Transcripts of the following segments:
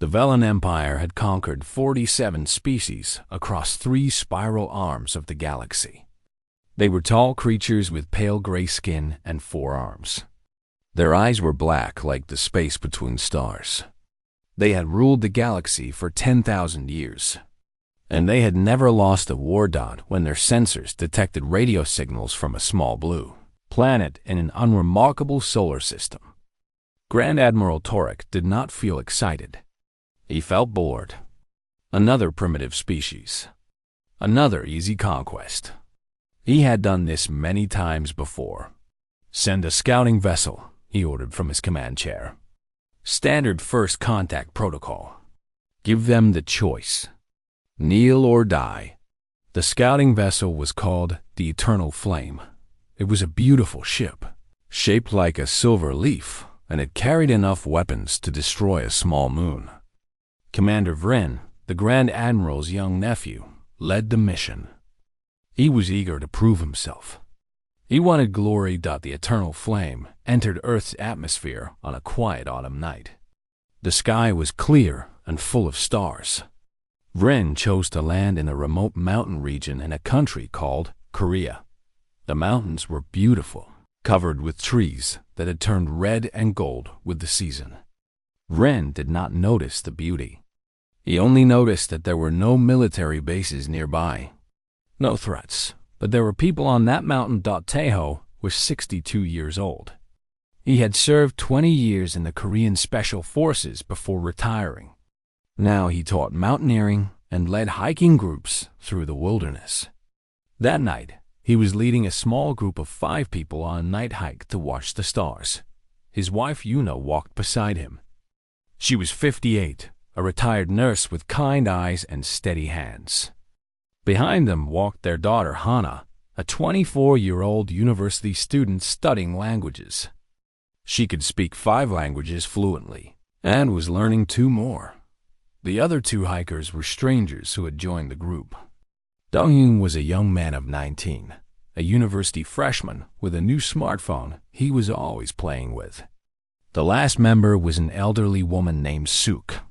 The Velen Empire had conquered 47 species across 3 spiral arms of the galaxy. They were tall creatures with pale gray skin and 4 arms. Their eyes were black like the space between stars. They had ruled the galaxy for 10,000 years, and they had never lost a war dot when their sensors detected radio signals from a small blue planet in an unremarkable solar system. Grand Admiral Torek did not feel excited. He felt bored. Another primitive species. Another easy conquest. He had done this many times before. "Send a scouting vessel," he ordered from his command chair. Standard first contact protocol. Give them the choice. Kneel or die. The scouting vessel was called the Eternal Flame. It was a beautiful ship, shaped like a silver leaf, and it carried enough weapons to destroy a small moon. Commander Vren, the Grand Admiral's young nephew, led the mission. He was eager to prove himself. He wanted glory. The Eternal Flame entered Earth's atmosphere on a quiet autumn night. The sky was clear and full of stars. Vren chose to land in a remote mountain region in a country called Korea. The mountains were beautiful, covered with trees that had turned red and gold with the season. Vren did not notice the beauty. He only noticed that there were no military bases nearby. No threats, but there were people on that mountain. Taeho was 62 years old. He had served 20 years in the Korean Special Forces before retiring. Now he taught mountaineering and led hiking groups through the wilderness. That night, he was leading a small group of 5 people on a night hike to watch the stars. His wife Yuna walked beside him. She was 58, a retired nurse with kind eyes and steady hands. Behind them walked their daughter Hana, a 24-year-old university student studying languages. She could speak 5 languages fluently and was learning 2 more. The other 2 hikers were strangers who had joined the group. Donghyun was a young man of 19, a university freshman with a new smartphone he was always playing with. The last member was an elderly woman named Suk,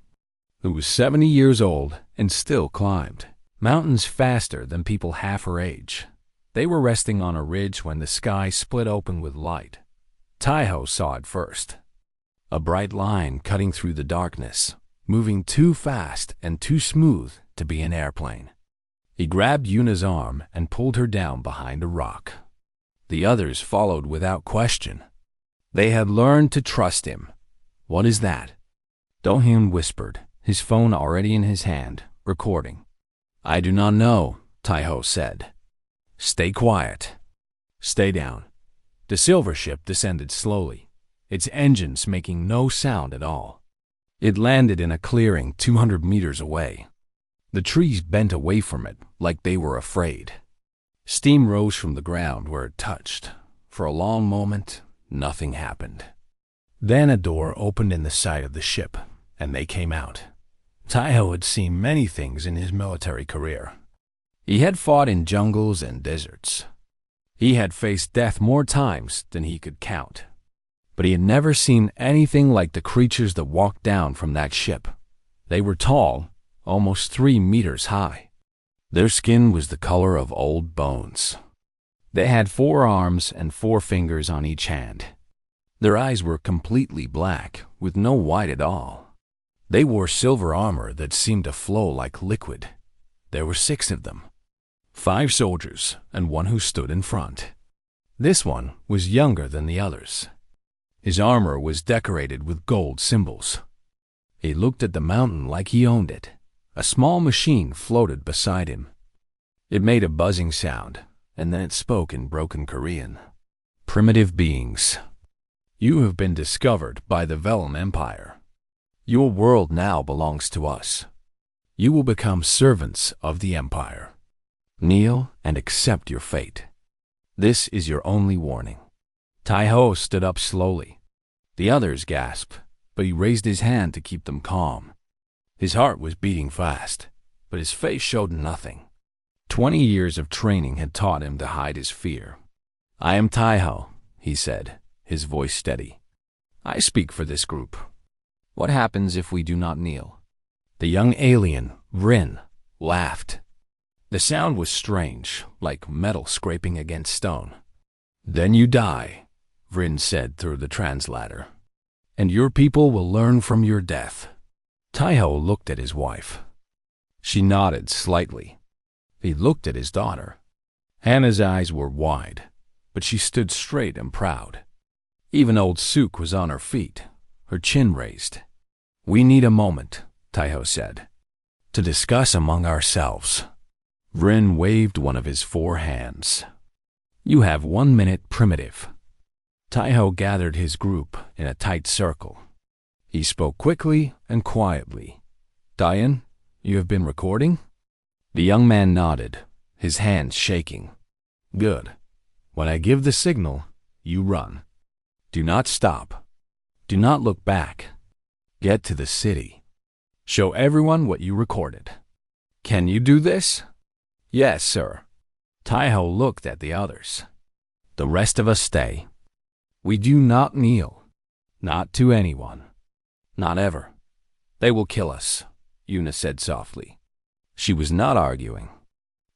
who was 70 years old and still climbed mountains faster than people half her age. They were resting on a ridge when the sky split open with light. Taeho saw it first. A bright line cutting through the darkness, moving too fast and too smooth to be an airplane. He grabbed Yuna's arm and pulled her down behind a rock. The others followed without question. They had learned to trust him. "What is that?" Donghyun whispered, his phone already in his hand, recording. "I do not know," Taeho said. "Stay quiet. Stay down." The silver ship descended slowly, its engines making no sound at all. It landed in a clearing 200 meters away. The trees bent away from it like they were afraid. Steam rose from the ground where it touched. For a long moment, nothing happened. Then a door opened in the side of the ship, and they came out. Taeho had seen many things in his military career. He had fought in jungles and deserts. He had faced death more times than he could count. But he had never seen anything like the creatures that walked down from that ship. They were tall, almost 3 meters high. Their skin was the color of old bones. They had 4 arms and 4 fingers on each hand. Their eyes were completely black, with no white at all. They wore silver armor that seemed to flow like liquid. There were 6 of them. 5 soldiers and 1 who stood in front. This one was younger than the others. His armor was decorated with gold symbols. He looked at the mountain like he owned it. A small machine floated beside him. It made a buzzing sound, and then it spoke in broken Korean. "Primitive beings, you have been discovered by the Velen Empire. Your world now belongs to us. You will become servants of the Empire. Kneel and accept your fate. This is your only warning." Taeho stood up slowly. The others gasped, but he raised his hand to keep them calm. His heart was beating fast, but his face showed nothing. 20 years of training had taught him to hide his fear. "I am Taeho," he said, his voice steady. "I speak for this group. What happens if we do not kneel?" The young alien, Rin, laughed. The sound was strange, like metal scraping against stone. "Then you die," Rin said through the translator. "And your people will learn from your death." Taiho looked at his wife. She nodded slightly. He looked at his daughter. Hannah's eyes were wide, but she stood straight and proud. Even old Suk was on her feet, her chin raised. "We need a moment," Taiho said, "to discuss among ourselves." Rin waved one of his 4 hands. "You have 1 minute, primitive." Taiho gathered his group in a tight circle. He spoke quickly and quietly. "Diane, you have been recording?" The young man nodded, his hands shaking. "Good. When I give the signal, you run. Do not stop. Do not look back. Get to the city. Show everyone what you recorded. Can you do this?" "Yes, sir." Taiho looked at the others. "The rest of us stay. We do not kneel. Not to anyone. Not ever. They will kill us," Yuna said softly. She was not arguing.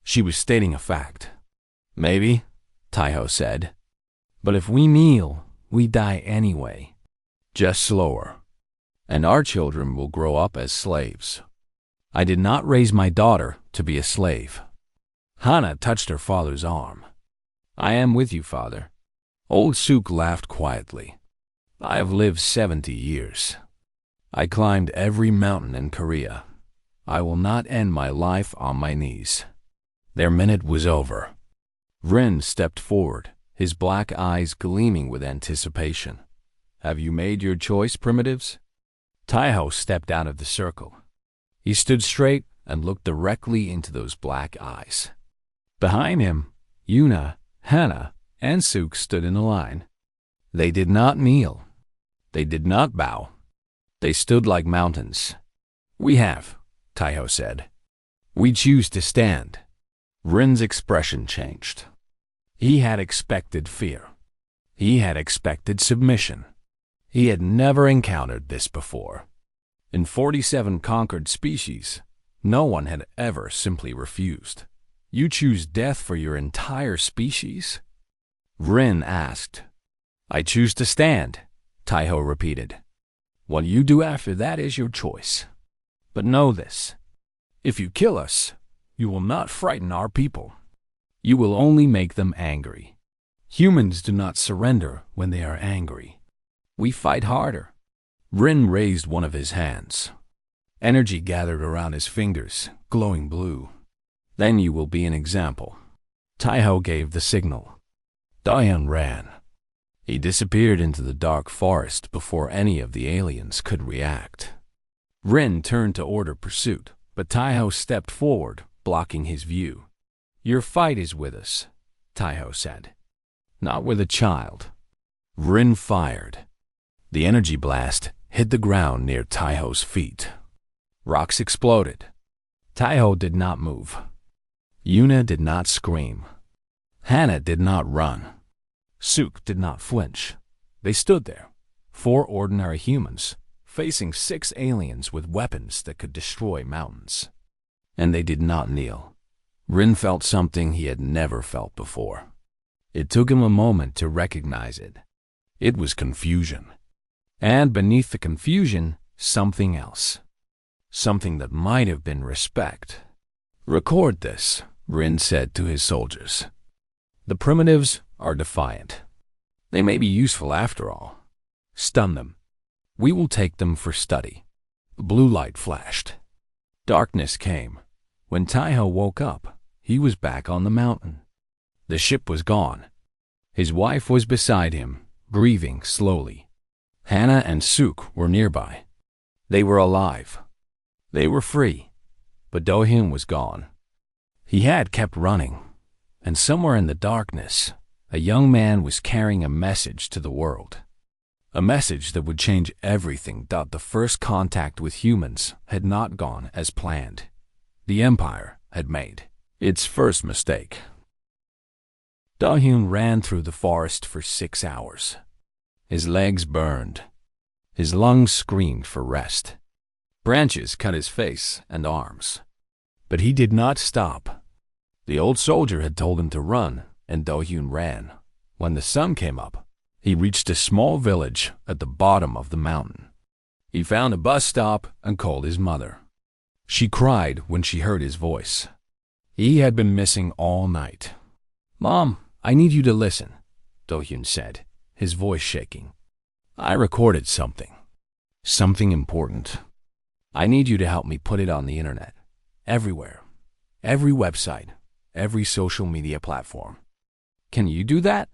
She was stating a fact. "Maybe," Taiho said. "But if we kneel, we die anyway. Just slower. And our children will grow up as slaves. I did not raise my daughter to be a slave." Hana touched her father's arm. "I am with you, father." Old Suk laughed quietly. "I have lived 70 years. I climbed every mountain in Korea. I will not end my life on my knees." Their minute was over. Rin stepped forward, his black eyes gleaming with anticipation. "Have you made your choice, primitives?" Taiho stepped out of the circle. He stood straight and looked directly into those black eyes. Behind him, Yuna, Hana, and Suk stood in a line. They did not kneel. They did not bow. They stood like mountains. "We have," Taiho said. "We choose to stand." Rin's expression changed. He had expected fear. He had expected submission. He had never encountered this before. In 47 conquered species, no one had ever simply refused. "You choose death for your entire species?" Rin asked. "I choose to stand," Taiho repeated. "What you do after that is your choice. But know this. If you kill us, you will not frighten our people. You will only make them angry. Humans do not surrender when they are angry. We fight harder." Rin raised one of his hands. Energy gathered around his fingers, glowing blue. "Then you will be an example." Taiho gave the signal. Diane ran. He disappeared into the dark forest before any of the aliens could react. Rin turned to order pursuit, but Taiho stepped forward, blocking his view. "Your fight is with us," Taiho said. "Not with a child." Rin fired. The energy blast hit the ground near Taiho's feet. Rocks exploded. Taiho did not move. Yuna did not scream. Hana did not run. Suk did not flinch. They stood there, 4 ordinary humans, facing 6 aliens with weapons that could destroy mountains. And they did not kneel. Rin felt something he had never felt before. It took him a moment to recognize it. It was confusion. And beneath the confusion, something else. Something that might have been respect. "Record this," Rin said to his soldiers. "The primitives are defiant. They may be useful after all. Stun them. We will take them for study." Blue light flashed. Darkness came. When Taiho woke up, he was back on the mountain. The ship was gone. His wife was beside him, grieving slowly. Hana and Suk were nearby. They were alive. They were free. But Do-hyun was gone. He had kept running, and somewhere in the darkness, a young man was carrying a message to the world. A message that would change everything. The first contact with humans had not gone as planned. The Empire had made its first mistake. Do-hyun ran through the forest for 6 hours. His legs burned. His lungs screamed for rest. Branches cut his face and arms. But he did not stop. The old soldier had told him to run, and Do-hyun ran. When the sun came up, he reached a small village at the bottom of the mountain. He found a bus stop and called his mother. She cried when she heard his voice. He had been missing all night. "Mom, I need you to listen," Do-hyun said, his voice shaking. "I recorded something. Something important. I need you to help me put it on the internet. Everywhere. Every website. Every social media platform. Can you do that?"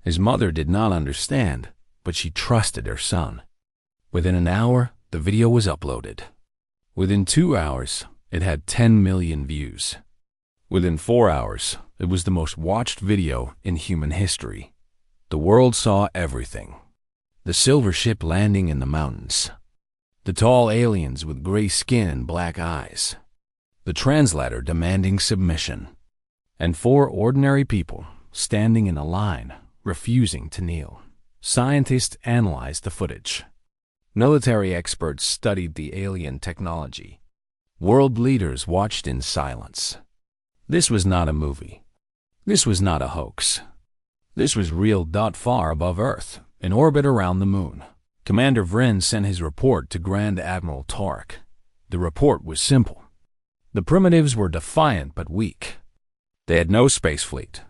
His mother did not understand, but she trusted her son. Within an hour, the video was uploaded. Within 2 hours, it had 10 million views. Within 4 hours, it was the most watched video in human history. The world saw everything. The silver ship landing in the mountains. The tall aliens with gray skin and black eyes. The translator demanding submission. And 4 ordinary people standing in a line, refusing to kneel. Scientists analyzed the footage. Military experts studied the alien technology. World leaders watched in silence. This was not a movie. This was not a hoax. This was real. Far above Earth, in orbit around the moon, Commander Vrin sent his report to Grand Admiral Torek. The report was simple. The primitives were defiant but weak. They had no space fleet.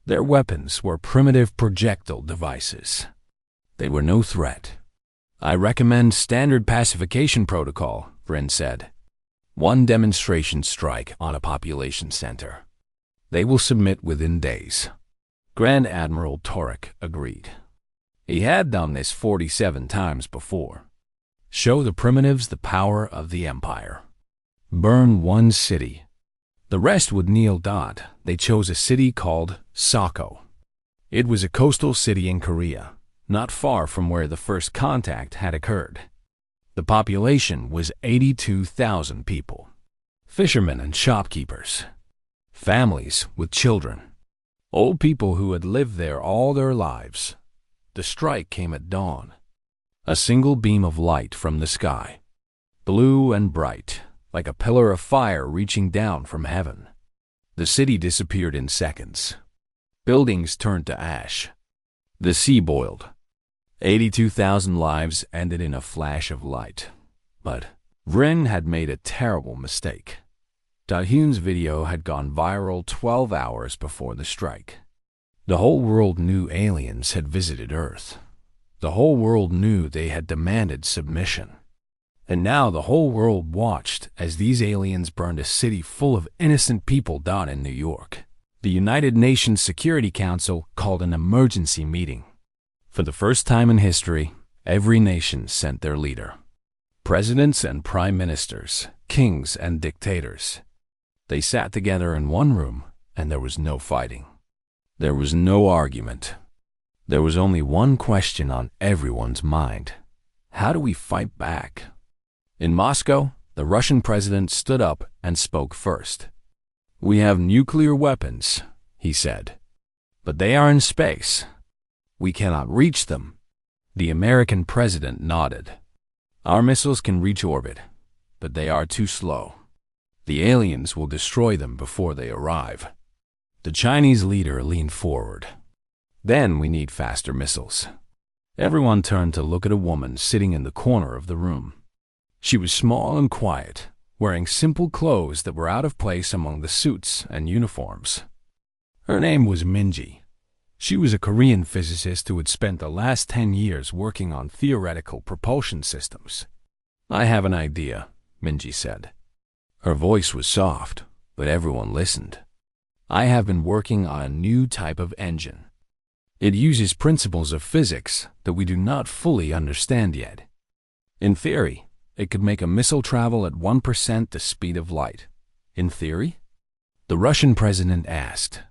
Their weapons were primitive projectile devices. They were no threat. "I recommend standard pacification protocol," Vrin said. "1 demonstration strike on a population center. They will submit within days." Grand Admiral Torek agreed. He had done this 47 times before. Show the primitives the power of the Empire. Burn 1 city. The rest would kneel. They chose a city called Soko. It was a coastal city in Korea, not far from where the first contact had occurred. The population was 82,000 people. Fishermen and shopkeepers. Families with children. Old people who had lived there all their lives. The strike came at dawn. A single beam of light from the sky. Blue and bright, like a pillar of fire reaching down from heaven. The city disappeared in seconds. Buildings turned to ash. The sea boiled. 82,000 lives ended in a flash of light. But Vrin had made a terrible mistake. Do-hyun's video had gone viral 12 hours before the strike. The whole world knew aliens had visited Earth. The whole world knew they had demanded submission. And now the whole world watched as these aliens burned a city full of innocent people. In New York, the United Nations Security Council called an emergency meeting. For the first time in history, every nation sent their leader. Presidents and prime ministers, kings and dictators. They sat together in one room, and there was no fighting. There was no argument. There was only one question on everyone's mind. How do we fight back? In Moscow, the Russian president stood up and spoke first. "We have nuclear weapons," he said. "But they are in space. We cannot reach them." The American president nodded. "Our missiles can reach orbit, but they are too slow. The aliens will destroy them before they arrive." The Chinese leader leaned forward. "Then we need faster missiles." Everyone turned to look at a woman sitting in the corner of the room. She was small and quiet, wearing simple clothes that were out of place among the suits and uniforms. Her name was Minji. She was a Korean physicist who had spent the last 10 years working on theoretical propulsion systems. "I have an idea," Minji said. Her voice was soft, but everyone listened. "I have been working on a new type of engine. It uses principles of physics that we do not fully understand yet. In theory, it could make a missile travel at 1% the speed of light. In theory?" The Russian president asked.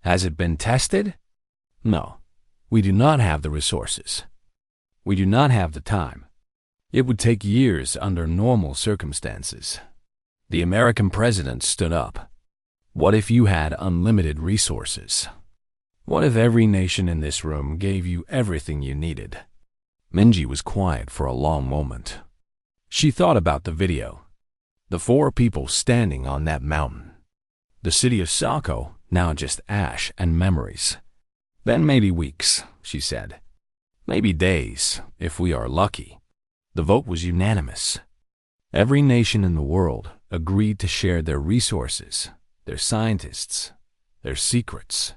"Has it been tested?" "No. We do not have the resources. We do not have the time. It would take years under normal circumstances." The American president stood up. "What if you had unlimited resources? What if every nation in this room gave you everything you needed?" Minji was quiet for a long moment. She thought about the video. The 4 people standing on that mountain. The city of Sako, now just ash and memories. Then maybe weeks, she said. Maybe days, if we are lucky. The vote was unanimous. Every nation in the world agreed to share their resources, their scientists, their secrets.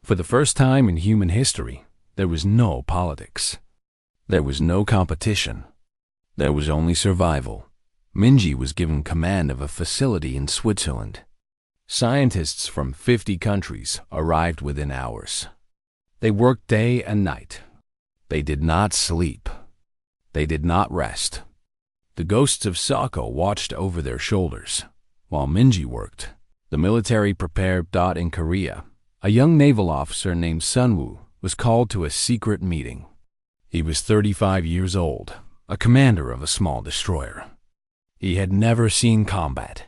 For the first time in human history, there was no politics. There was no competition. There was only survival. Minji was given command of a facility in Switzerland. Scientists from 50 countries arrived within hours. They worked day and night. They did not sleep. They did not rest. The ghosts of Sako watched over their shoulders. While Minji worked, the military prepared. In Korea, a young naval officer named Sunwoo was called to a secret meeting. He was 35 years old, a commander of a small destroyer. He had never seen combat.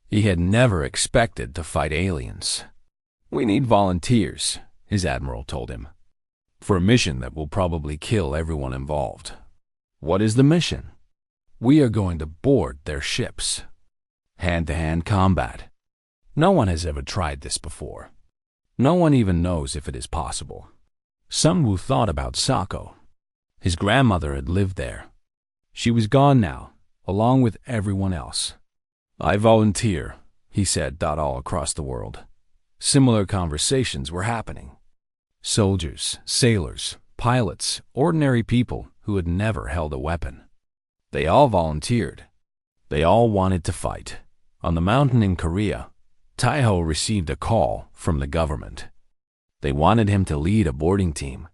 He had never expected to fight aliens. "We need volunteers," his admiral told him, "for a mission that will probably kill everyone involved." "What is the mission?" "We are going to board their ships. Hand-to-hand combat. No one has ever tried this before. No one even knows if it is possible." Sunwoo thought about Sako. His grandmother had lived there. She was gone now, along with everyone else. "I volunteer," he said. All across the world, similar conversations were happening. Soldiers, sailors, pilots, ordinary people who had never held a weapon. They all volunteered. They all wanted to fight. On the mountain in Korea, Taiho received a call from the government. They wanted him to lead a boarding team.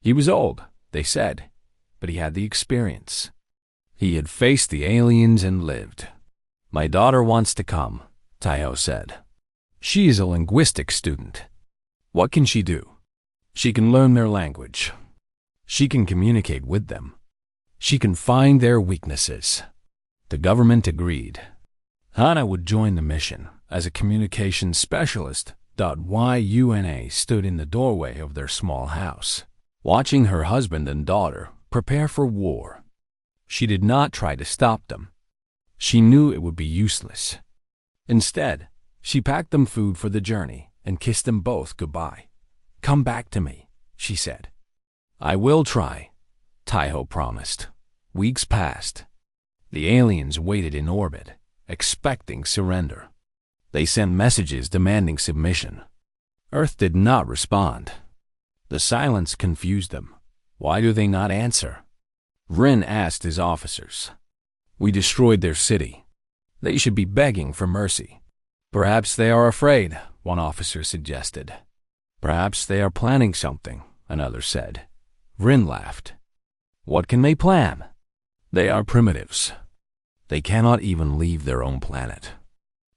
He was old, they said, but he had the experience. He had faced the aliens and lived. "My daughter wants to come," Taiho said. "She is a linguistics student. What can she do? She can learn their language. She can communicate with them. She can find their weaknesses." The government agreed. Hana would join the mission as a communications specialist. Yuna stood in the doorway of their small house, watching her husband and daughter prepare for war. She did not try to stop them. She knew it would be useless. Instead, she packed them food for the journey and kissed them both goodbye. "Come back to me," she said. "I will try," Taiho promised. Weeks passed. The aliens waited in orbit, expecting surrender. They sent messages demanding submission. Earth did not respond. The silence confused them. Why do they not answer? Rin asked his officers. "We destroyed their city. They should be begging for mercy." "Perhaps they are afraid," one officer suggested. "Perhaps they are planning something," another said. Rin laughed. "What can they plan? They are primitives. They cannot even leave their own planet.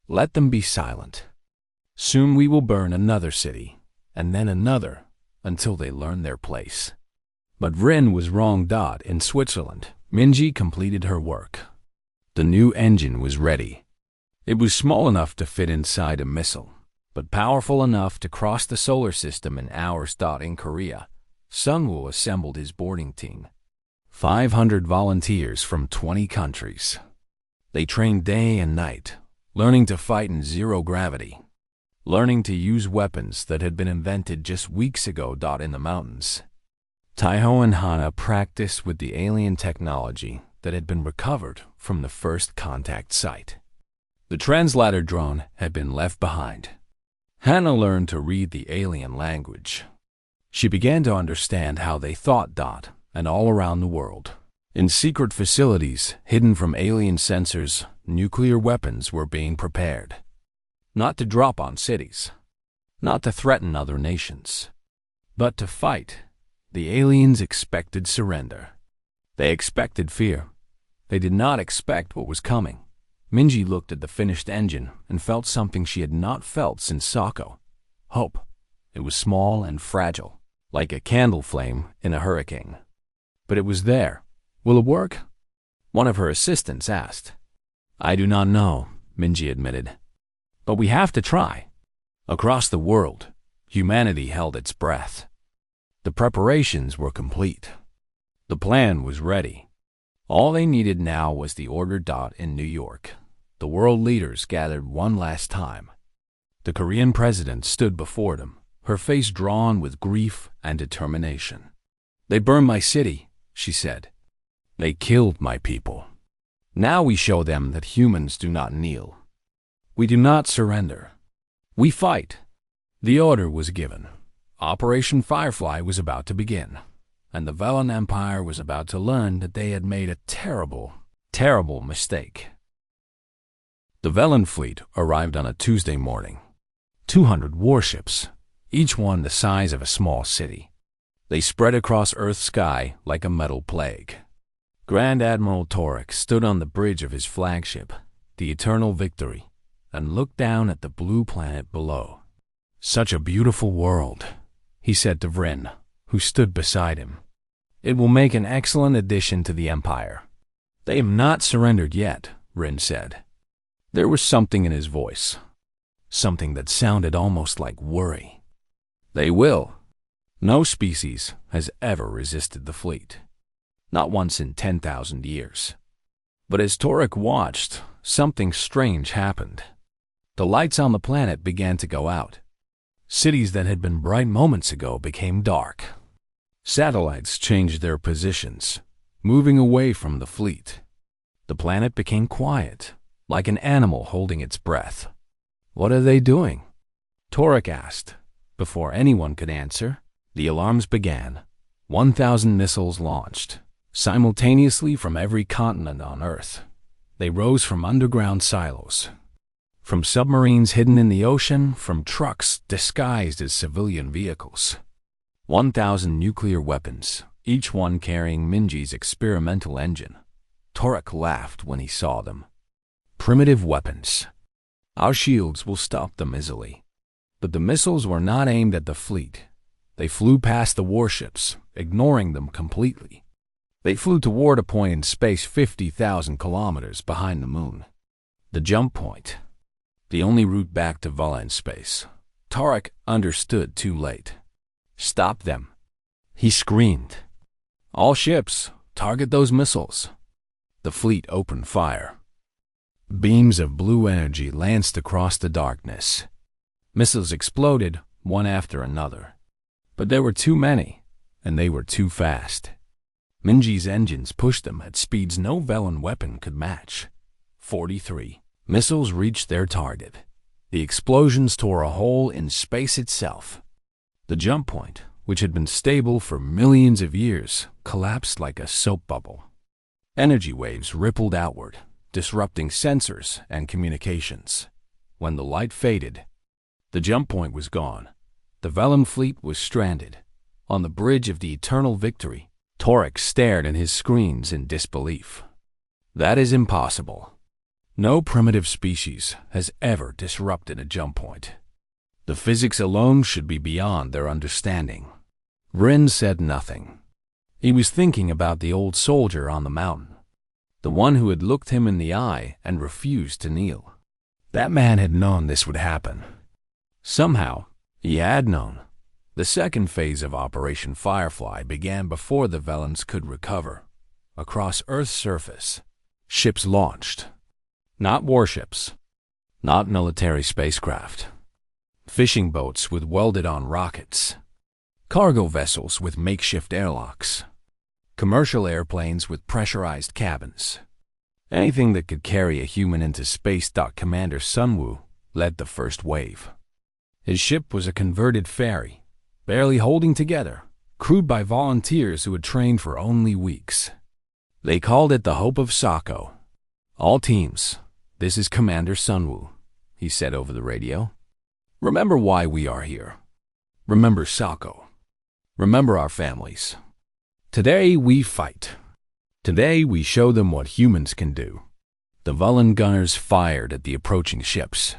Let them be silent. Soon we will burn another city, and then another, until they learn their place." But Rin was wrong. In Switzerland, Minji completed her work. The new engine was ready. It was small enough to fit inside a missile, but powerful enough to cross the solar system in hours. In Korea, Sunwoo assembled his boarding team. 500 volunteers from 20 countries. They trained day and night, learning to fight in zero gravity, learning to use weapons that had been invented just weeks ago. In the mountains, Taiho and Hana practiced with the alien technology that had been recovered from the first contact site. The translator drone had been left behind. Hana learned to read the alien language. She began to understand how they thought. And all around the world, in secret facilities hidden from alien sensors, nuclear weapons were being prepared. Not to drop on cities, not to threaten other nations, but to fight. The aliens expected surrender. They expected fear. They did not expect what was coming. Minji looked at the finished engine and felt something she had not felt since Sako. Hope. It was small and fragile, like a candle flame in a hurricane. But it was there. "Will it work?" one of her assistants asked. "I do not know," Minji admitted. "But we have to try." Across the world, humanity held its breath. The preparations were complete. The plan was ready. All they needed now was the order dot in New York. The world leaders gathered one last time. The Korean president stood before them, her face drawn with grief and determination. "They burned my city," she said. "They killed my people. Now we show them that humans do not kneel. We do not surrender. We fight." The order was given. Operation Firefly was about to begin, and the Velen Empire was about to learn that they had made a terrible, terrible mistake. The Velen fleet arrived on a Tuesday morning. 200 warships, each one the size of a small city. They spread across Earth's sky like a metal plague. Grand Admiral Torek stood on the bridge of his flagship, the Eternal Victory, and looked down at the blue planet below. "Such a beautiful world," he said to Vryn, who stood beside him. "It will make an excellent addition to the Empire." "They have not surrendered yet," Vryn said. There was something in his voice, something that sounded almost like worry. "They will. No species has ever resisted the fleet. Not once in 10,000 years. But as Torek watched, something strange happened. The lights on the planet began to go out. Cities that had been bright moments ago became dark. Satellites changed their positions, moving away from the fleet. The planet became quiet, like an animal holding its breath. "What are they doing?" Torek asked. Before anyone could answer, the alarms began. 1,000 missiles launched, simultaneously from every continent on Earth. They rose from underground silos, from submarines hidden in the ocean, from trucks disguised as civilian vehicles. 1,000 nuclear weapons, each one carrying Minji's experimental engine. Torek laughed when he saw them. Primitive weapons. Our shields will stop them easily. But the missiles were not aimed at the fleet. They flew past the warships, ignoring them completely. They flew toward a point in space 50,000 kilometers behind the moon. The jump point. The only route back to Velen space. Torek understood too late. "Stop them," he screamed. "All ships, target those missiles." The fleet opened fire. Beams of blue energy lanced across the darkness. Missiles exploded, one after another. But there were too many, and they were too fast. Minji's engines pushed them at speeds no Velen weapon could match. 43 missiles reached their target. The explosions tore a hole in space itself. The jump point, which had been stable for millions of years, collapsed like a soap bubble. Energy waves rippled outward, disrupting sensors and communications. When the light faded, the jump point was gone. The Velen fleet was stranded. On the bridge of the Eternal Victory, Torek stared at his screens in disbelief. "That is impossible. No primitive species has ever disrupted a jump point. The physics alone should be beyond their understanding." Vryn said nothing. He was thinking about the old soldier on the mountain, the one who had looked him in the eye and refused to kneel. That man had known this would happen. Somehow, he had known. The second phase of Operation Firefly began before the Velens could recover. Across Earth's surface, ships launched. Not warships, not military spacecraft. Fishing boats with welded-on rockets. Cargo vessels with makeshift airlocks. Commercial airplanes with pressurized cabins. Anything that could carry a human into space. Commander Sunwoo led the first wave. His ship was a converted ferry, barely holding together, crewed by volunteers who had trained for only weeks. They called it the Hope of Sako. "All teams, this is Commander Sunwoo," he said over the radio. "Remember why we are here. Remember Sako. Remember our families. Today we fight. Today we show them what humans can do." The Velen gunners fired at the approaching ships.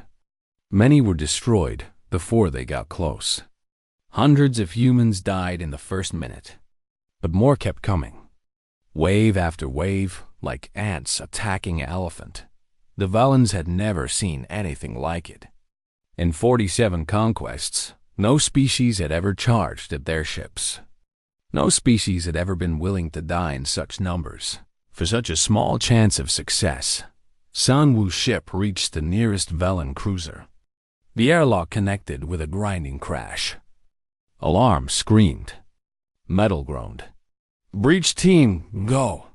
Many were destroyed before they got close. Hundreds of humans died in the first minute, but more kept coming. Wave after wave, like ants attacking an elephant. The Velens had never seen anything like it. In 47 conquests, no species had ever charged at their ships. No species had ever been willing to die in such numbers. For such a small chance of success, Sun Wu's ship reached the nearest Velen cruiser. The airlock connected with a grinding crash. Alarm screamed. Metal groaned. "Breach team, go!"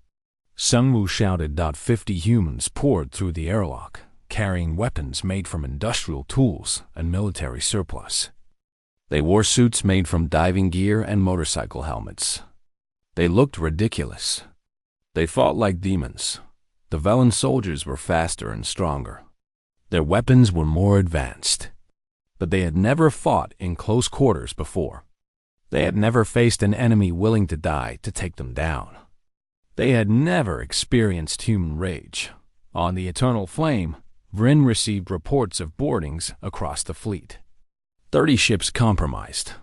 Sun Wu shouted. 50 humans poured through the airlock, carrying weapons made from industrial tools and military surplus. They wore suits made from diving gear and motorcycle helmets. They looked ridiculous. They fought like demons. The Velen soldiers were faster and stronger. Their weapons were more advanced. But they had never fought in close quarters before. They had never faced an enemy willing to die to take them down. They had never experienced human rage. On the Eternal Flame, Vryn received reports of boardings across the fleet. 30 ships compromised.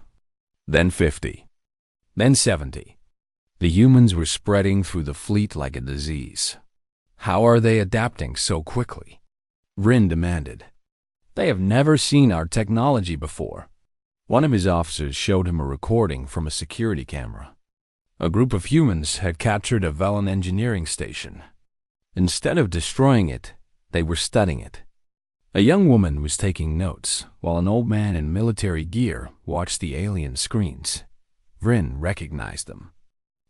Then 50. Then 70. The humans were spreading through the fleet like a disease. How are they adapting so quickly? Vryn demanded. They have never seen our technology before. One of his officers showed him a recording from a security camera. A group of humans had captured a Velen engineering station. Instead of destroying it, they were studying it. A young woman was taking notes, while an old man in military gear watched the alien screens. Vryn recognized them.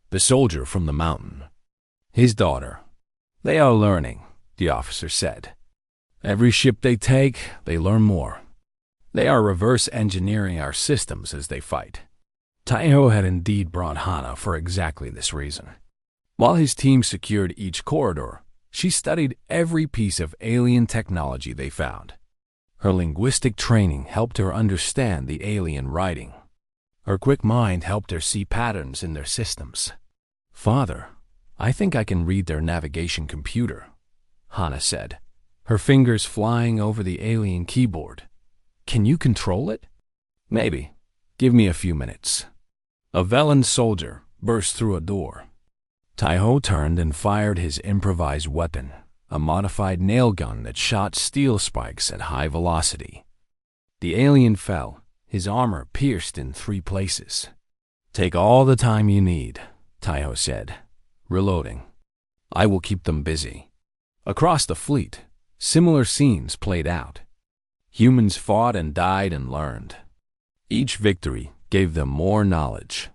The soldier from the mountain. His daughter. "They are learning," the officer said. "Every ship they take, they learn more. They are reverse engineering our systems as they fight." Taiho had indeed brought Hana for exactly this reason. While his team secured each corridor, she studied every piece of alien technology they found. Her linguistic training helped her understand the alien writing. Her quick mind helped her see patterns in their systems. "Father, I think I can read their navigation computer," Hana said, her fingers flying over the alien keyboard. "Can you control it?" "Maybe. Give me a few minutes." A Velen soldier burst through a door. Taiho turned and fired his improvised weapon, a modified nail gun that shot steel spikes at high velocity. The alien fell, his armor pierced in 3 places. "Take all the time you need," Taiho said, reloading. "I will keep them busy." Across the fleet, similar scenes played out. Humans fought and died and learned. Each victory gave them more knowledge.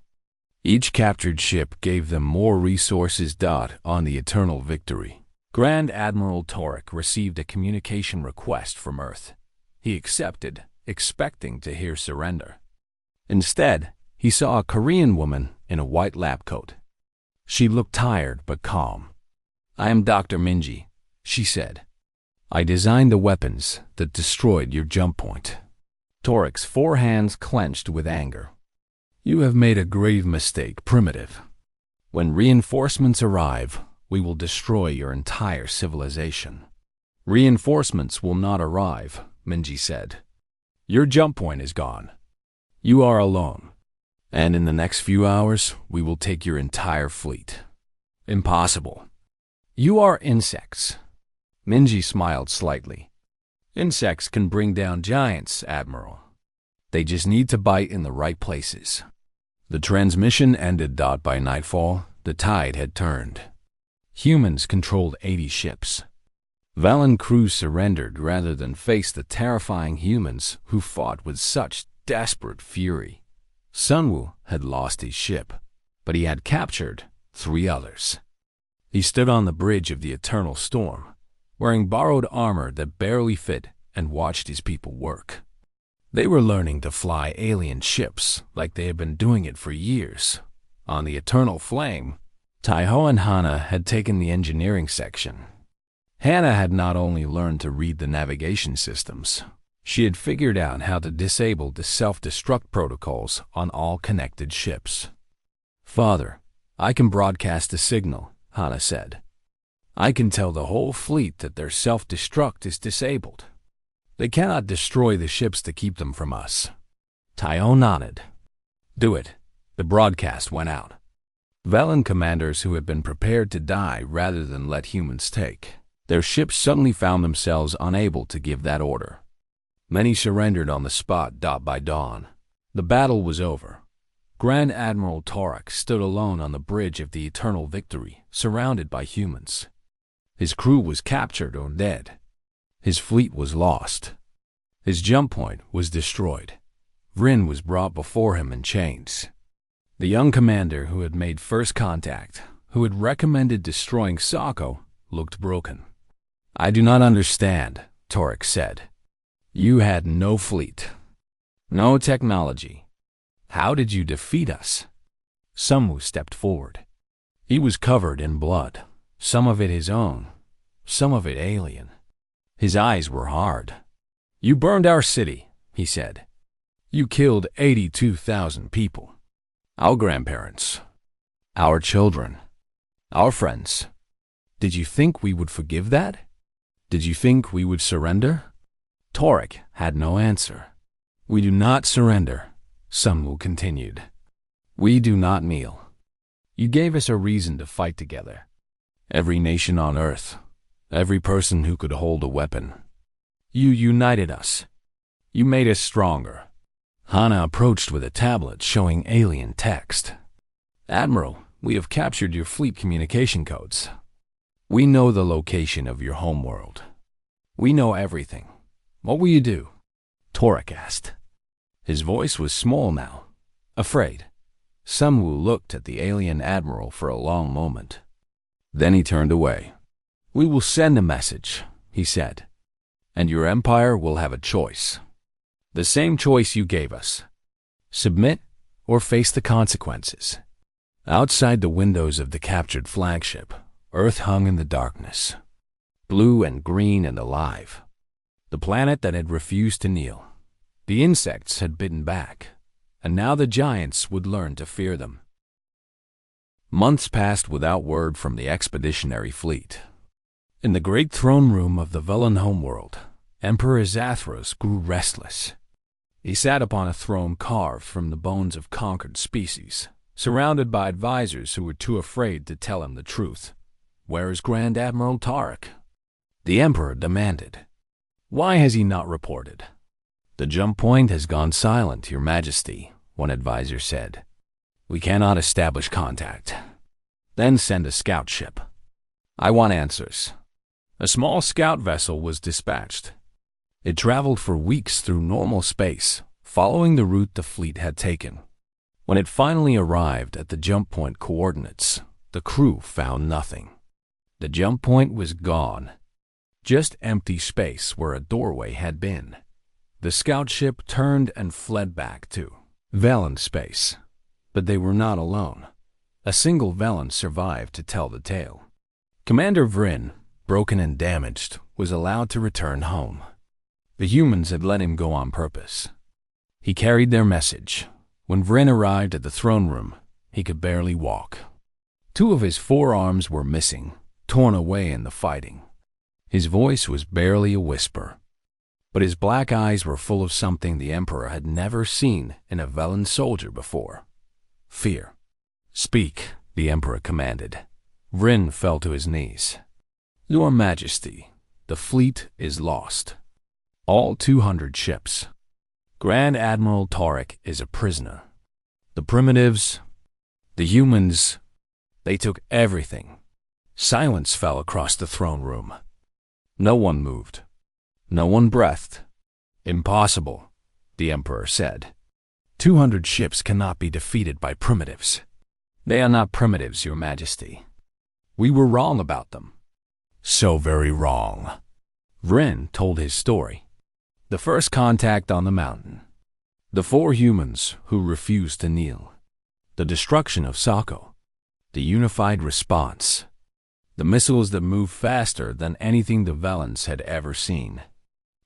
Each captured ship gave them more resources. On the Eternal Victory, Grand Admiral Torek received a communication request from Earth. He accepted, expecting to hear surrender. Instead, he saw a Korean woman in a white lab coat. She looked tired but calm. "I am Dr. Minji," she said. "I designed the weapons that destroyed your jump point." Torek's 4 hands clenched with anger. "You have made a grave mistake, Primitive. When reinforcements arrive, we will destroy your entire civilization." "Reinforcements will not arrive," Minji said. "Your jump point is gone. You are alone. And in the next few hours, we will take your entire fleet." "Impossible. You are insects." Minji smiled slightly. "Insects can bring down giants, Admiral. They just need to bite in the right places." The transmission ended. By nightfall, the tide had turned. Humans controlled 80 ships. Velen crews surrendered rather than face the terrifying humans who fought with such desperate fury. Sun Wu had lost his ship, but he had captured 3 others. He stood on the bridge of the Eternal Storm, wearing borrowed armor that barely fit, and watched his people work. They were learning to fly alien ships like they had been doing it for years. On the Eternal Flame, Taiho and Hana had taken the engineering section. Hana had not only learned to read the navigation systems, she had figured out how to disable the self-destruct protocols on all connected ships. "Father, I can broadcast a signal," Hana said. "I can tell the whole fleet that their self-destruct is disabled. They cannot destroy the ships to keep them from us." Taiho nodded. "Do it." The broadcast went out. Velen commanders who had been prepared to die rather than let humans take their ships suddenly found themselves unable to give that order. Many surrendered on the spot. By dawn, the battle was over. Grand Admiral Tarek stood alone on the bridge of the Eternal Victory, surrounded by humans. His crew was captured or dead. His fleet was lost. His jump point was destroyed. Vryn was brought before him in chains. The young commander who had made first contact, who had recommended destroying Sako, looked broken. "I do not understand," Tarek said. "You had no fleet, no technology. How did you defeat us?" Samu stepped forward. He was covered in blood, some of it his own, some of it alien. His eyes were hard. "You burned our city," he said. "You killed 82,000 people. Our grandparents, our children, our friends. Did you think we would forgive that? Did you think we would surrender?" Tarek had no answer. "We do not surrender," Samu continued. "We do not kneel. You gave us a reason to fight together. Every nation on Earth, every person who could hold a weapon. You united us. You made us stronger." Hana approached with a tablet showing alien text. "Admiral, we have captured your fleet communication codes. We know the location of your homeworld. We know everything. What will you do?" Tarek asked. His voice was small now, afraid. Samu looked at the alien admiral for a long moment. Then he turned away. "We will send a message," he said, "and your empire will have a choice. The same choice you gave us. Submit or face the consequences." Outside the windows of the captured flagship, Earth hung in the darkness, blue and green and alive. The planet that had refused to kneel. The insects had bitten back, and now the giants would learn to fear them. Months passed without word from the expeditionary fleet. In the great throne room of the Velen homeworld, Emperor Zathras grew restless. He sat upon a throne carved from the bones of conquered species, surrounded by advisors who were too afraid to tell him the truth. "Where is Grand Admiral Tarek?" the Emperor demanded. "Why has he not reported?" "The jump point has gone silent, Your Majesty," one advisor said. "We cannot establish contact." "Then send a scout ship." "I want answers." A small scout vessel was dispatched. It traveled for weeks through normal space, following the route the fleet had taken. When it finally arrived at the jump point coordinates, the crew found nothing. The jump point was gone. Just empty space where a doorway had been. The scout ship turned and fled back to Velen space. But they were not alone. A single Velen survived to tell the tale. Commander Vryn, broken and damaged, was allowed to return home. The humans had let him go on purpose. He carried their message. When Vryn arrived at the throne room, he could barely walk. 2 of his forearms were missing, torn away in the fighting. His voice was barely a whisper. But his black eyes were full of something the Emperor had never seen in a Velen soldier before. Fear. "Speak," the Emperor commanded. Vryn fell to his knees. "Your Majesty, the fleet is lost. All 200 ships. Grand Admiral Tarek is a prisoner. The primitives, the humans, they took everything." Silence fell across the throne room. No one moved. No one breathed. "Impossible," the Emperor said. 200 ships cannot be defeated by primitives. "They are not primitives, Your Majesty. We were wrong about them." "So very wrong." Vryn told his story. The first contact on the mountain. The 4 humans who refused to kneel. The destruction of Sako. The unified response. The missiles that moved faster than anything the Velens had ever seen.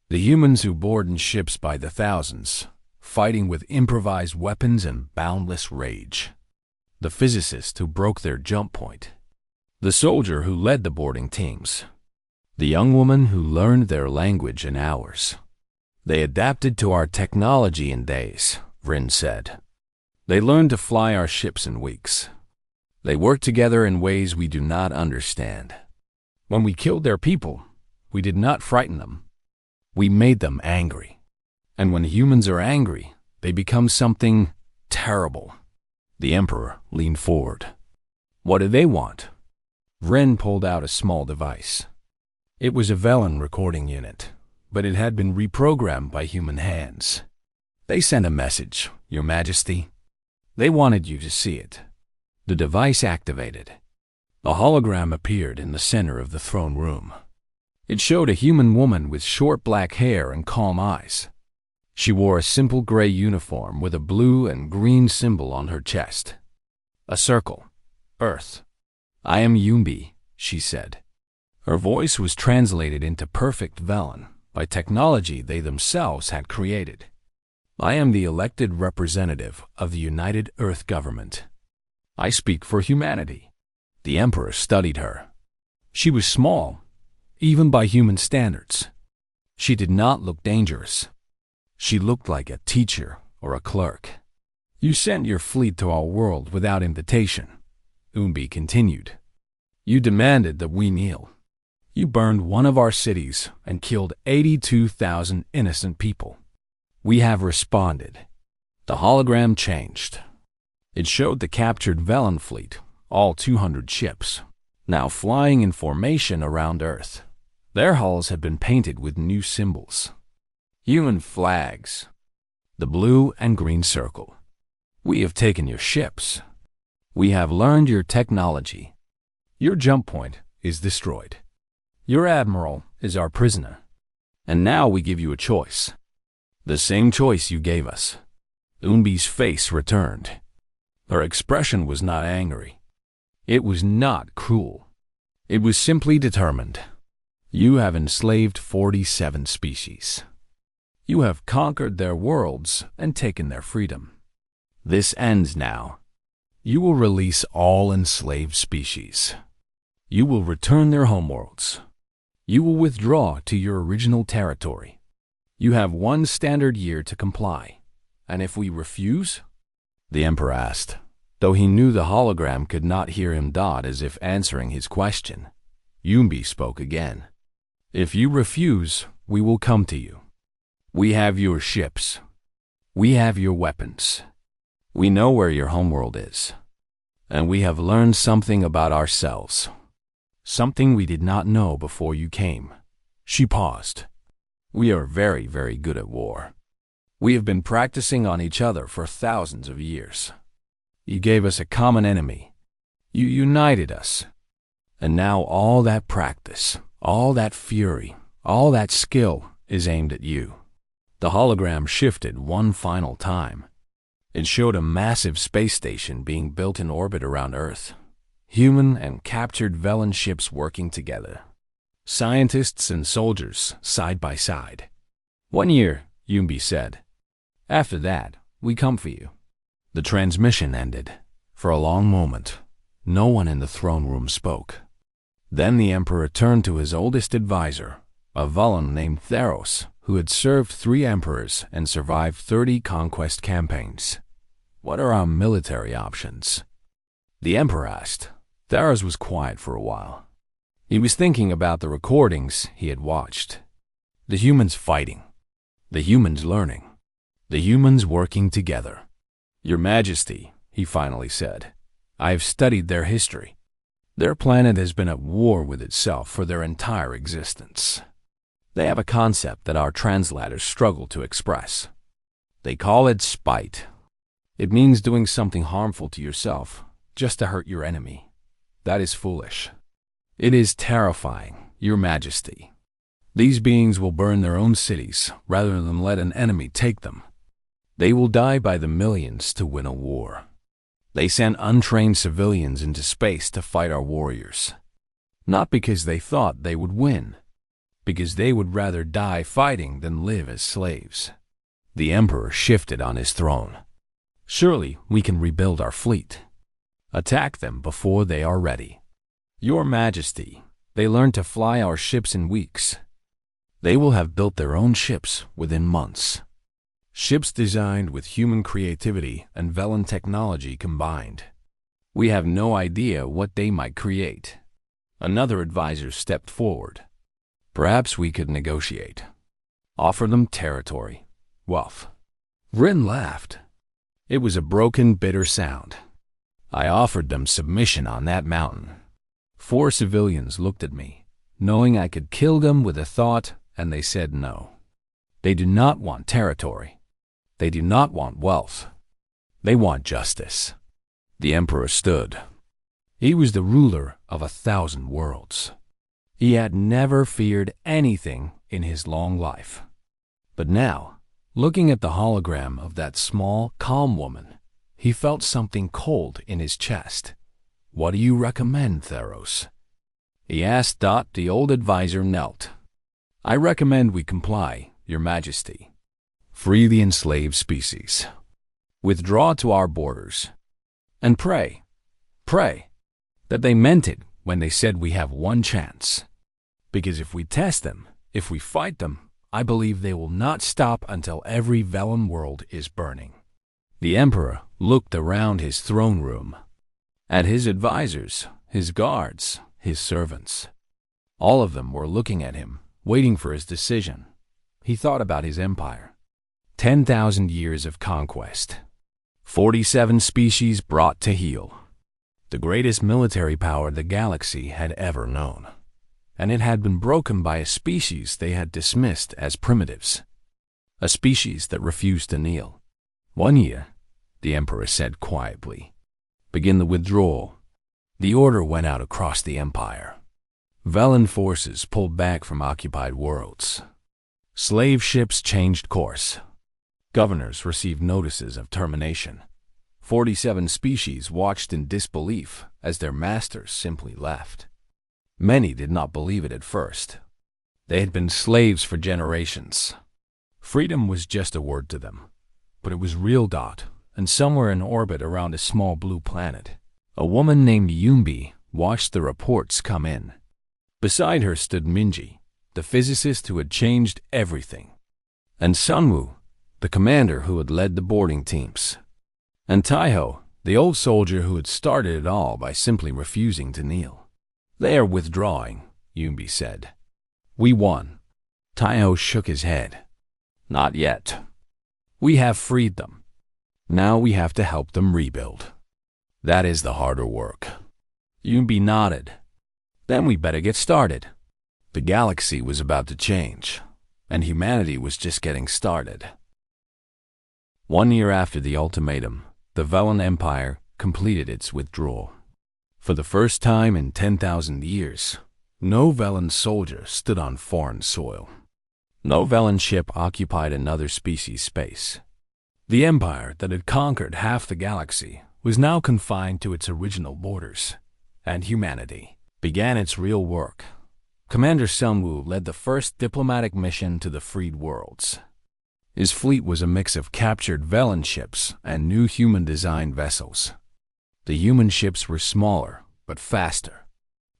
The humans who board in ships by the thousands, fighting with improvised weapons and boundless rage. The physicist who broke their jump point. The soldier who led the boarding teams. The young woman who learned their language in hours. "They adapted to our technology in days," Vryn said. "They learned to fly our ships in weeks. They worked together in ways we do not understand. When we killed their people, we did not frighten them. We made them angry. And when humans are angry, they become something terrible. The Emperor leaned forward. What do they want? Ren pulled out a small device. It was a Velen recording unit, but it had been reprogrammed by human hands. They sent a message, Your Majesty. They wanted you to see it. The device activated. A hologram appeared in the center of the throne room. It showed a human woman with short black hair and calm eyes. She wore a simple gray uniform with a blue and green symbol on her chest. A circle. Earth. I am Yumbi, she said. Her voice was translated into perfect Velen by technology they themselves had created. I am the elected representative of the United Earth Government. I speak for humanity. The Emperor studied her. She was small, even by human standards. She did not look dangerous. She looked like a teacher or a clerk. You sent your fleet to our world without invitation, Umbi continued. You demanded that we kneel. You burned one of our cities and killed 82,000 innocent people. We have responded. The hologram changed. It showed the captured Velen fleet, all 200 ships, now flying in formation around Earth. Their hulls had been painted with new symbols. Human flags. The blue and green circle. We have taken your ships. We have learned your technology. Your jump point is destroyed. Your admiral is our prisoner. And now we give you a choice. The same choice you gave us. Umbi's face returned. Her expression was not angry. It was not cruel. It was simply determined. You have enslaved 47 species. You have conquered their worlds and taken their freedom. This ends now. You will release all enslaved species. You will return their homeworlds. You will withdraw to your original territory. You have 1 standard year to comply. And if we refuse? The Emperor asked, though he knew the hologram could not hear him nod as if answering his question. Yumbi spoke again. If you refuse, we will come to you. We have your ships. We have your weapons. We know where your homeworld is. And we have learned something about ourselves. Something we did not know before you came. She paused. We are very, very good at war. We have been practicing on each other for thousands of years. You gave us a common enemy. You united us. And now all that practice, all that fury, all that skill is aimed at you. The hologram shifted one final time. It showed a massive space station being built in orbit around Earth. Human and captured Velen ships working together. Scientists and soldiers side by side. 1 year, Yumbi said. After that, we come for you. The transmission ended. For a long moment, no one in the throne room spoke. Then the Emperor turned to his oldest advisor, a Velen named Theros, who had served 3 emperors and survived 30 conquest campaigns. What are our military options? The Emperor asked. Theros was quiet for a while. He was thinking about the recordings he had watched. The humans fighting. The humans learning. The humans working together. Your Majesty, he finally said, I have studied their history. Their planet has been at war with itself for their entire existence. They have a concept that our translators struggle to express. They call it spite. It means doing something harmful to yourself just to hurt your enemy. That is foolish. It is terrifying, Your Majesty. These beings will burn their own cities rather than let an enemy take them. They will die by the millions to win a war. They sent untrained civilians into space to fight our warriors. Not because they thought they would win, because they would rather die fighting than live as slaves. The Emperor shifted on his throne. Surely we can rebuild our fleet. Attack them before they are ready. Your Majesty, they learned to fly our ships in weeks. They will have built their own ships within months. Ships designed with human creativity and Velen technology combined. We have no idea what they might create. Another advisor stepped forward. Perhaps we could negotiate. Offer them territory, wealth. Rin laughed. It was a broken, bitter sound. I offered them submission on that mountain. 4 civilians looked at me, knowing I could kill them with a thought, and they said no. They do not want territory. They do not want wealth. They want justice. The emperor stood. He was the ruler of 1,000 worlds. He had never feared anything in his long life. But now, looking at the hologram of that small, calm woman, he felt something cold in his chest. "What do you recommend, Theros?" he asked. The old advisor knelt. "I recommend we comply, Your Majesty. Free the enslaved species. Withdraw to our borders. And pray that they meant it when they said we have one chance. Because if we test them, if we fight them, I believe they will not stop until every Velen world is burning." The emperor looked around his throne room, at his advisors, his guards, his servants. All of them were looking at him, waiting for his decision. He thought about his empire. 10,000 years of conquest. 47 species brought to heel. The greatest military power the galaxy had ever known. And it had been broken by a species they had dismissed as primitives. A species that refused to kneel. "One year," the emperor said quietly. "Begin the withdrawal." The order went out across the empire. Velen forces pulled back from occupied worlds. Slave ships changed course. Governors received notices of termination. 47 species watched in disbelief as their masters simply left. Many did not believe it at first. They had been slaves for generations. Freedom was just a word to them, but it was real. And somewhere in orbit around a small blue planet, a woman named Yumbi watched the reports come in. Beside her stood Minji, the physicist who had changed everything, and Sunwoo, the commander who had led the boarding teams, and Taiho, the old soldier who had started it all by simply refusing to kneel. "They are withdrawing," Yumbi said. "We won." Taiho shook his head. "Not yet. We have freed them. Now we have to help them rebuild. That is the harder work." Yumbi nodded. "Then we better get started." The galaxy was about to change, and humanity was just getting started. 1 year after the ultimatum, the Velen Empire completed its withdrawal. For the first time in 10,000 years, no Velen soldier stood on foreign soil. No Velen ship occupied another species' space. The empire that had conquered half the galaxy was now confined to its original borders, and humanity began its real work. Commander Sunwoo led the first diplomatic mission to the freed worlds. His fleet was a mix of captured Velen ships and new human-designed vessels. The human ships were smaller, but faster,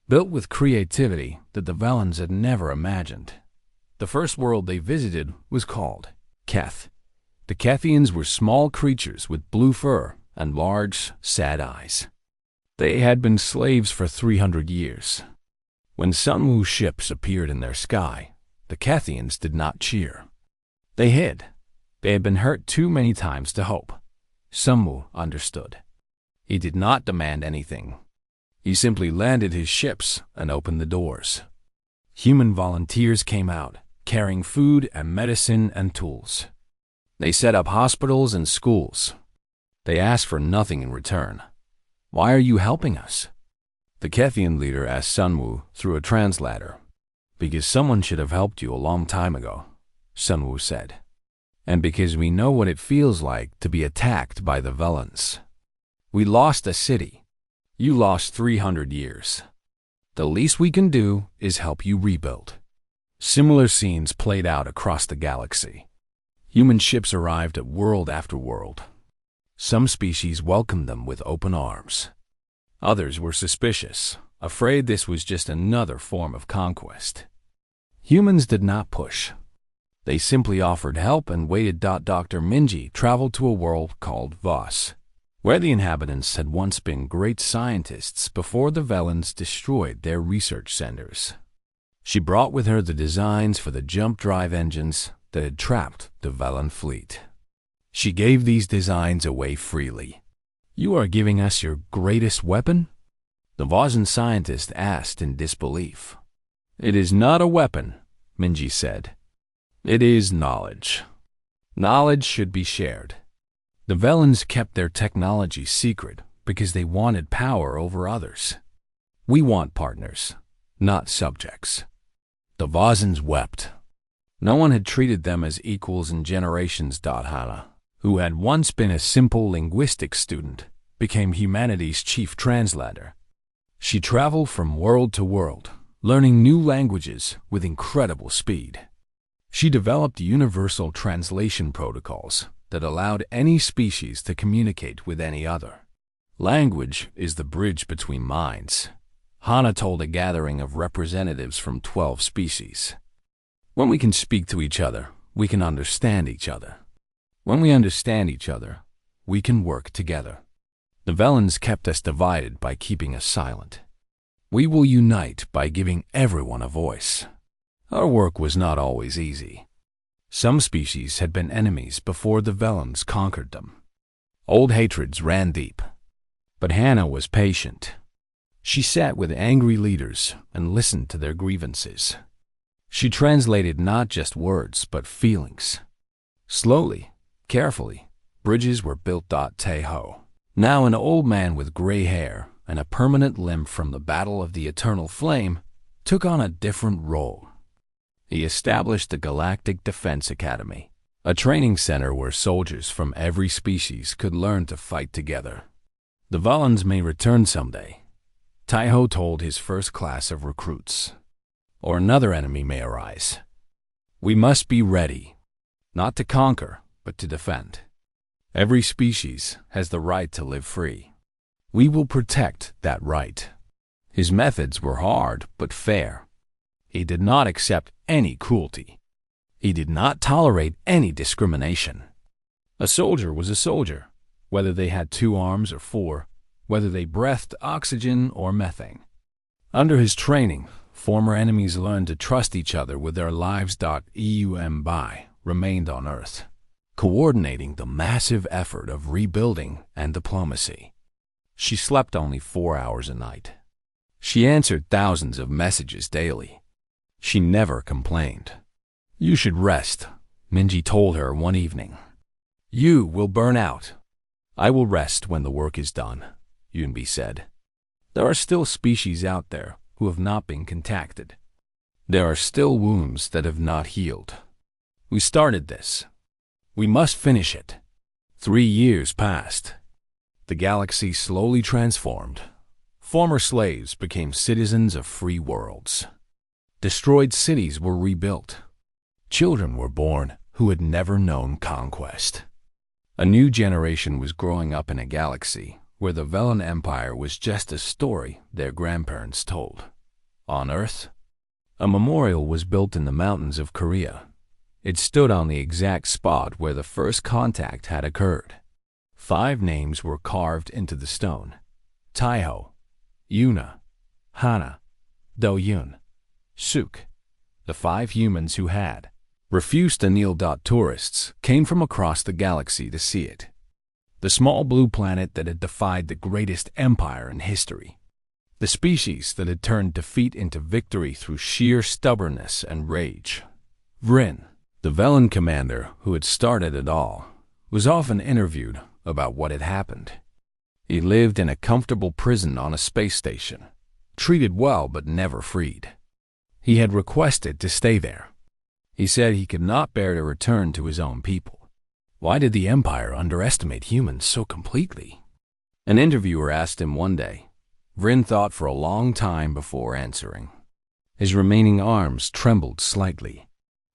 built with creativity that the Velens had never imagined. The first world they visited was called Keth. The Kethians were small creatures with blue fur and large, sad eyes. They had been slaves for 300 years. When Sunwoo's ships appeared in their sky, the Kethians did not cheer. They hid. They had been hurt too many times to hope. Sunwoo understood. He did not demand anything. He simply landed his ships and opened the doors. Human volunteers came out, carrying food and medicine and tools. They set up hospitals and schools. They asked for nothing in return. "Why are you helping us?" The Kethian leader asked Sunwoo through a translator. "Because someone should have helped you a long time ago," Sunwoo said. "And because we know what it feels like to be attacked by the Velens. We lost a city. You lost 300 years. The least we can do is help you rebuild." Similar scenes played out across the galaxy. Human ships arrived at world after world. Some species welcomed them with open arms. Others were suspicious, afraid this was just another form of conquest. Humans did not push. They simply offered help and waited. Dr. Minji traveled to a world called Voss, where the inhabitants had once been great scientists before the Velens destroyed their research centers. She brought with her the designs for the jump drive engines that had trapped the Velen fleet. She gave these designs away freely. You are giving us your greatest weapon? The Vozen scientist asked in disbelief. It is not a weapon, Minji said. It is knowledge. Knowledge should be shared. The Velans kept their technology secret because they wanted power over others. We want partners, not subjects. The Vozens wept. No one had treated them as equals in generations. Hana, who had once been a simple linguistics student, became humanity's chief translator. She traveled from world to world, learning new languages with incredible speed. She developed universal translation protocols that allowed any species to communicate with any other. Language is the bridge between minds, Hana told a gathering of representatives from 12 species. When we can speak to each other, we can understand each other. When we understand each other, we can work together. The Velans kept us divided by keeping us silent. We will unite by giving everyone a voice. Our work was not always easy. Some species had been enemies before the Velans conquered them. Old hatreds ran deep. But Hana was patient. She sat with angry leaders and listened to their grievances. She translated not just words, but feelings. Slowly, carefully, bridges were built. Teho, now an old man with gray hair and a permanent limp from the Battle of the Eternal Flame, took on a different role. He established the Galactic Defense Academy, a training center where soldiers from every species could learn to fight together. The Valans may return someday, Taiho told his first class of recruits. Or another enemy may arise. We must be ready, not to conquer, but to defend. Every species has the right to live free. We will protect that right. His methods were hard but fair. He did not accept any cruelty. He did not tolerate any discrimination. A soldier was a soldier, whether they had 2 arms or 4, whether they breathed oxygen or methane. Under his training, former enemies learned to trust each other with their lives. Eumbai remained on Earth, coordinating the massive effort of rebuilding and diplomacy. She slept only 4 hours a night. She answered thousands of messages daily. She never complained. You should rest, Minji told her one evening. You will burn out. I will rest when the work is done, Yunbi said. There are still species out there who have not been contacted. There are still wounds that have not healed. We started this. We must finish it. 3 years passed. The galaxy slowly transformed. Former slaves became citizens of free worlds. Destroyed cities were rebuilt. Children were born who had never known conquest. A new generation was growing up in a galaxy where the Velan Empire was just a story their grandparents told. On Earth, a memorial was built in the mountains of Korea. It stood on the exact spot where the first contact had occurred. 5 names were carved into the stone: Taiho, Yuna, Hana, Do-Yun, Suk. The 5 humans who had refused to kneel. Tourists came from across the galaxy to see it. The small blue planet that had defied the greatest empire in history. The species that had turned defeat into victory through sheer stubbornness and rage. Vrin, the Velan commander who had started it all, was often interviewed about what had happened. He lived in a comfortable prison on a space station, treated well but never freed. He had requested to stay there. He said he could not bear to return to his own people. Why did the Empire underestimate humans so completely? An interviewer asked him one day. Vrin thought for a long time before answering. His remaining arms trembled slightly.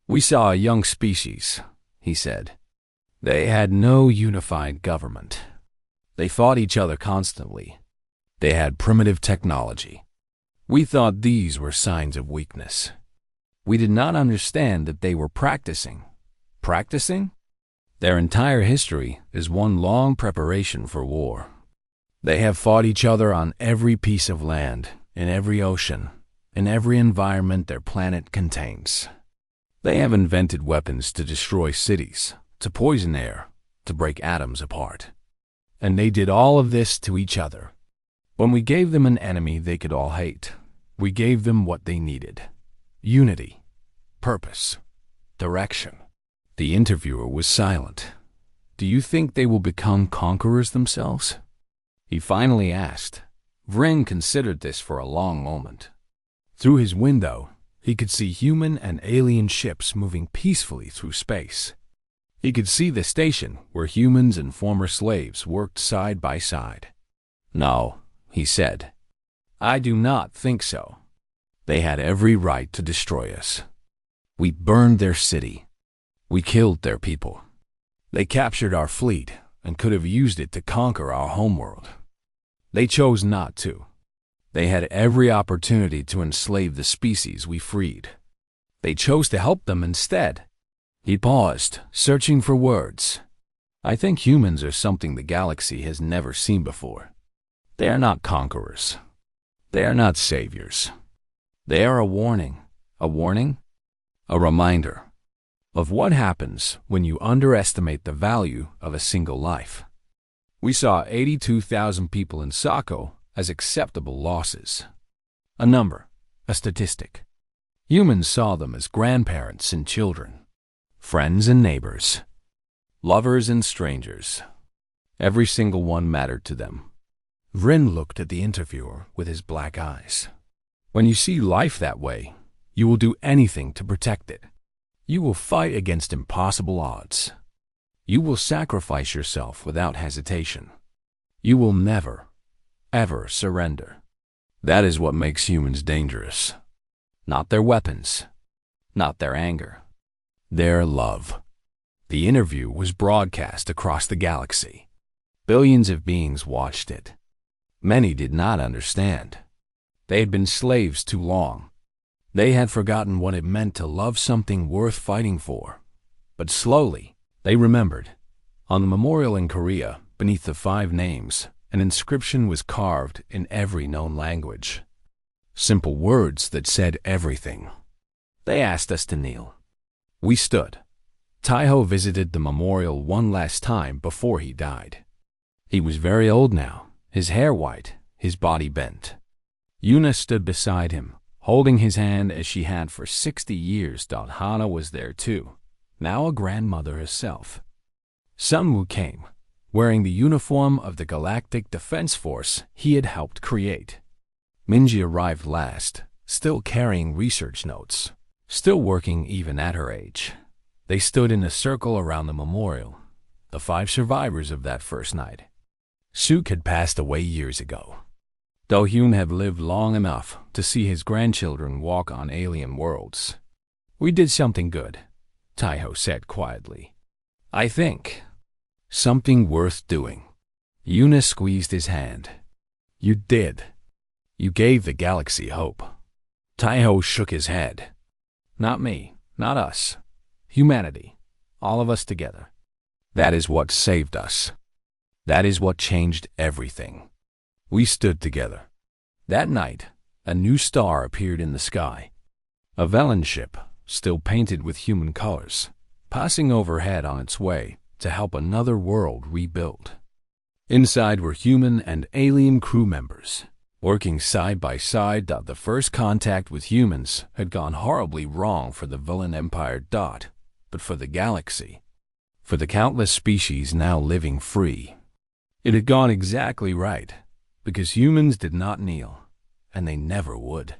We saw a young species, he said. They had no unified government. They fought each other constantly. They had primitive technology. We thought these were signs of weakness. We did not understand that they were practicing. Practicing? Their entire history is one long preparation for war. They have fought each other on every piece of land, in every ocean, in every environment their planet contains. They have invented weapons to destroy cities, to poison air, to break atoms apart. And they did all of this to each other. When we gave them an enemy they could all hate, we gave them what they needed: unity, purpose, direction. The interviewer was silent. Do you think they will become conquerors themselves? He finally asked. Vrin considered this for a long moment. Through his window, he could see human and alien ships moving peacefully through space. He could see the station where humans and former slaves worked side by side. No, he said. I do not think so. They had every right to destroy us. We burned their city. We killed their people. They captured our fleet and could have used it to conquer our homeworld. They chose not to. They had every opportunity to enslave the species we freed. They chose to help them instead. He paused, searching for words. I think humans are something the galaxy has never seen before. They are not conquerors. They are not saviors. They are a warning. A warning? A reminder of what happens when you underestimate the value of a single life. We saw 82,000 people in Sako as acceptable losses. A number, a statistic. Humans saw them as grandparents and children, friends and neighbors, lovers and strangers. Every single one mattered to them. Vrin looked at the interviewer with his black eyes. When you see life that way, you will do anything to protect it. You will fight against impossible odds. You will sacrifice yourself without hesitation. You will never, ever surrender. That is what makes humans dangerous. Not their weapons, not their anger, their love. The interview was broadcast across the galaxy. Billions of beings watched it. Many did not understand. They had been slaves too long. They had forgotten what it meant to love something worth fighting for. But slowly, they remembered. On the memorial in Korea, beneath the 5 names, an inscription was carved in every known language. Simple words that said everything. They asked us to kneel. We stood. Taiho visited the memorial one last time before he died. He was very old now, his hair white, his body bent. Yuna stood beside him, holding his hand as she had for 60 years. Hana was there too, now a grandmother herself. Sunwoo came, wearing the uniform of the Galactic Defense Force he had helped create. Minji arrived last, still carrying research notes, still working even at her age. They stood in a circle around the memorial, the 5 survivors of that first night. Suk had passed away years ago. Do-hyun had lived long enough to see his grandchildren walk on alien worlds. We did something good, Taiho said quietly. I think. Something worth doing. Yuna squeezed his hand. You did. You gave the galaxy hope. Taiho shook his head. Not me, not us. Humanity. All of us together. That is what saved us. That is what changed everything. We stood together. That night, a new star appeared in the sky. A Velen ship, still painted with human colors, passing overhead on its way to help another world rebuild. Inside were human and alien crew members, working side by side. The first contact with humans had gone horribly wrong for the Velen Empire. But for the galaxy, for the countless species now living free, it had gone exactly right, because humans did not kneel, and they never would.